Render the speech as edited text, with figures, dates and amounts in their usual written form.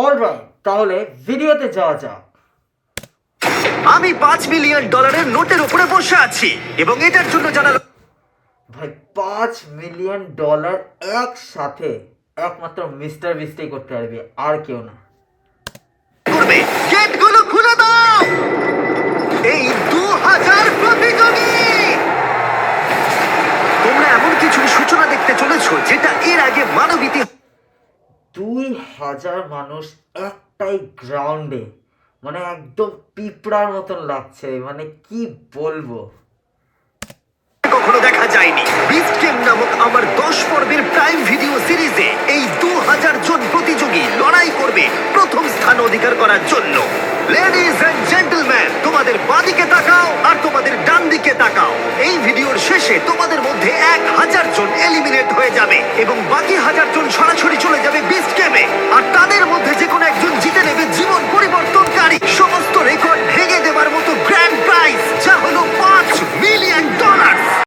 Alright, তাহলে ভিডিওতে যাওয়া যাক। আমি $5 মিলিয়ন নোটের উপরে বসে আছি এবং এটার জন্য যারা ভাই, $5 মিলিয়ন একসাথে একমাত্র মিস্টার বিস্টই করতে পারবে, আর কেউ না। করবে গেটগুলো খুলে দাও। এই 2000 প্রতিযোগী, তোমরা এমন কিছু সূচনা দেখতে চলেছো যেটা এর আগে মানব ইতিহাসে 2000 মানুষ একটাই গ্রাউন্ডে, মানে একদম পিঁপড়ার মতন লাগছে, মানে কি বলবো। কখনো দেখা যায়নি। বিস্ট গেম নামক আমার 10 পর্বের প্রাইম ভিডিও সিরিজে এই 2000 জন প্রতিযোগী লড়াই করবে প্রথম স্থান অধিকার করার জন্য। লেডিজ এন্ড জেন্টলম্যান, তোমাদের বাঁদিকে তাকাও আর তোমাদের ডান দিকে তাকাও। এই ভিডিওর শেষে তোমাদের মধ্যে 1000 জন এলিমিনেট হয়ে যাবে এবং বাকি 1000 জন সরাসরি চলে যাবে বিস্ট গেমে। আর তাদের